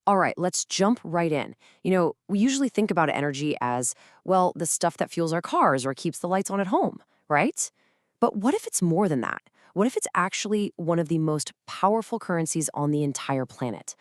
All right, let's jump right in. We usually think about energy as, well, the stuff that fuels our cars or keeps the lights on at home, right? But what if it's more than that? What if it's actually one of the most powerful currencies on the entire planet?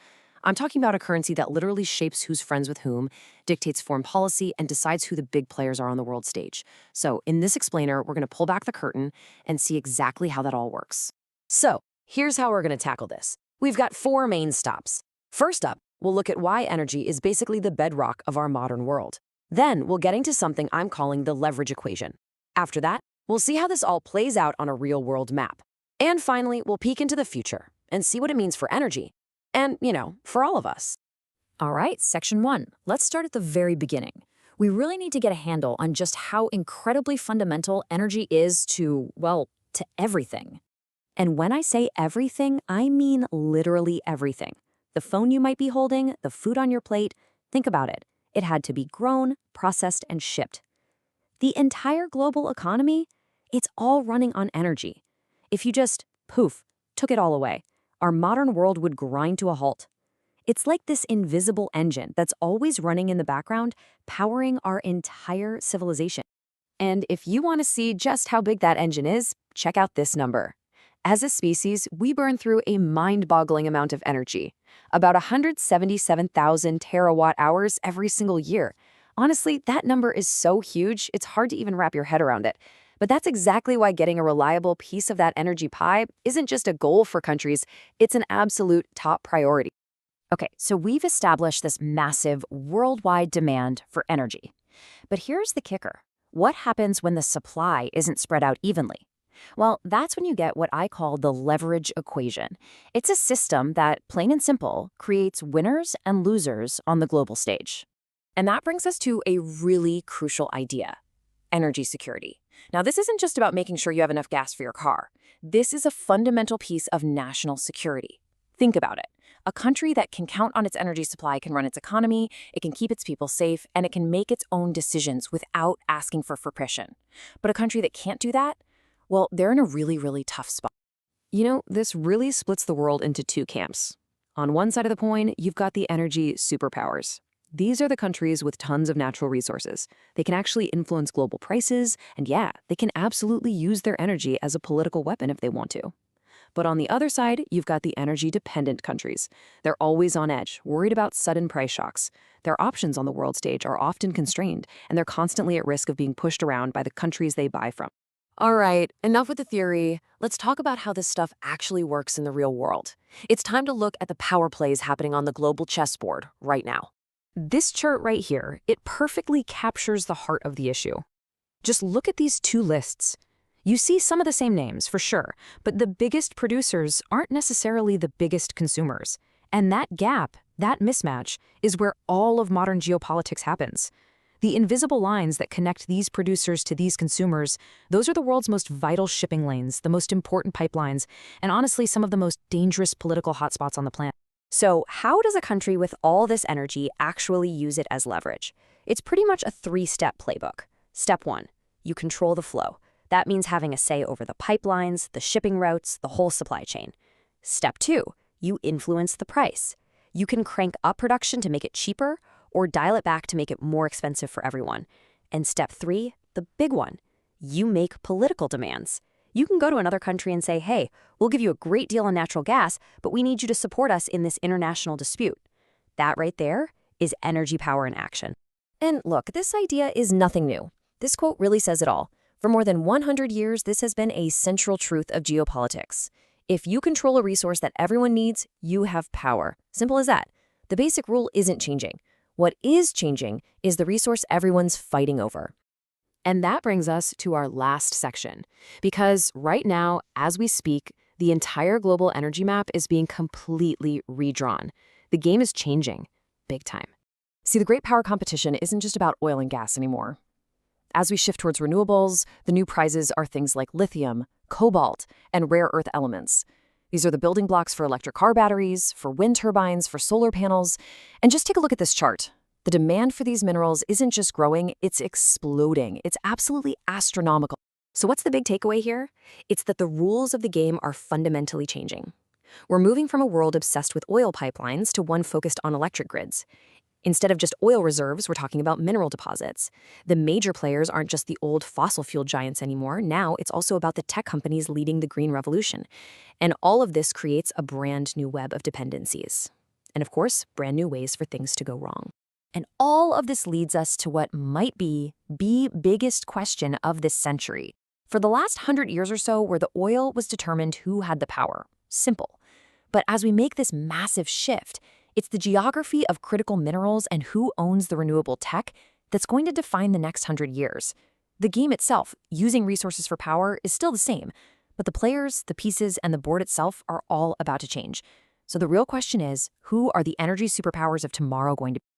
I'm talking about a currency that literally shapes who's friends with whom, dictates foreign policy, and decides who the big players are on the world stage. So, in this explainer, we're going to pull back the curtain and see exactly how that all works. So, here's how we're going to tackle this. We've got four main stops. First up, we'll look at why energy is basically the bedrock of our modern world. Then we'll get into something I'm calling the leverage equation. After that, we'll see how this all plays out on a real-world map. And finally, we'll peek into the future and see what it means for energy. And, for all of us. All right, section 1. Let's start at the very beginning. We really need to get a handle on just how incredibly fundamental energy is to, well, to everything. And when I say everything, I mean literally everything. The phone you might be holding, the food on your plate, think about it. It had to be grown, processed, and shipped. The entire global economy, it's all running on energy. If you just, poof, took it all away, our modern world would grind to a halt. It's like this invisible engine that's always running in the background, powering our entire civilization. And if you want to see just how big that engine is, check out this number. As a species, we burn through a mind-boggling amount of energy, about 177,000 terawatt hours every single year. Honestly, that number is so huge, it's hard to even wrap your head around it. But that's exactly why getting a reliable piece of that energy pie isn't just a goal for countries, it's an absolute top priority. Okay, so we've established this massive worldwide demand for energy. But here's the kicker. What happens when the supply isn't spread out evenly? Well, that's when you get what I call the leverage equation. It's a system that, plain and simple, creates winners and losers on the global stage. And that brings us to a really crucial idea: energy security. Now, this isn't just about making sure you have enough gas for your car. This is a fundamental piece of national security. Think about it. A country that can count on its energy supply can run its economy, it can keep its people safe, and it can make its own decisions without asking for permission. But a country that can't do that, well, they're in a really, really tough spot. This really splits the world into two camps. On one side of the coin, you've got the energy superpowers. These are the countries with tons of natural resources. They can actually influence global prices, and yeah, they can absolutely use their energy as a political weapon if they want to. But on the other side, you've got the energy-dependent countries. They're always on edge, worried about sudden price shocks. Their options on the world stage are often constrained, and they're constantly at risk of being pushed around by the countries they buy from. All right, enough with the theory. Let's talk about how this stuff actually works in the real world. It's time to look at the power plays happening on the global chessboard right now. This chart right here, it perfectly captures the heart of the issue. Just look at these two lists. You see some of the same names, for sure, but the biggest producers aren't necessarily the biggest consumers. And that gap, that mismatch, is where all of modern geopolitics happens. The invisible lines that connect these producers to these consumers, those are the world's most vital shipping lanes, the most important pipelines, and honestly, some of the most dangerous political hotspots on the planet. So, how does a country with all this energy actually use it as leverage? It's pretty much a three-step playbook. Step 1, you control the flow. That means having a say over the pipelines, the shipping routes, the whole supply chain. Step 2, you influence the price. You can crank up production to make it cheaper or dial it back to make it more expensive for everyone. And step 3, the big one, you make political demands. You can go to another country and say, hey, we'll give you a great deal on natural gas, but we need you to support us in this international dispute. That right there is energy power in action. And look, this idea is nothing new. This quote really says it all. For more than 100 years, this has been a central truth of geopolitics. If you control a resource that everyone needs, you have power. Simple as that. The basic rule isn't changing. What is changing is the resource everyone's fighting over. And that brings us to our last section, because right now, as we speak, the entire global energy map is being completely redrawn. The game is changing, big time. See, the great power competition isn't just about oil and gas anymore. As we shift towards renewables, the new prizes are things like lithium, cobalt, and rare earth elements. These are the building blocks for electric car batteries, for wind turbines, for solar panels. And just take a look at this chart. The demand for these minerals isn't just growing, it's exploding. It's absolutely astronomical. So what's the big takeaway here? It's that the rules of the game are fundamentally changing. We're moving from a world obsessed with oil pipelines to one focused on electric grids. Instead of just oil reserves, we're talking about mineral deposits. The major players aren't just the old fossil fuel giants anymore. Now it's also about the tech companies leading the green revolution. And all of this creates a brand new web of dependencies. And of course, brand new ways for things to go wrong. And all of this leads us to what might be the biggest question of this century. For the last 100 years or so, where the oil was determined who had the power. Simple. But as we make this massive shift, it's the geography of critical minerals and who owns the renewable tech that's going to define the next 100 years. The game itself, using resources for power, is still the same, but the players, the pieces, and the board itself are all about to change. So the real question is, who are the energy superpowers of tomorrow going to be?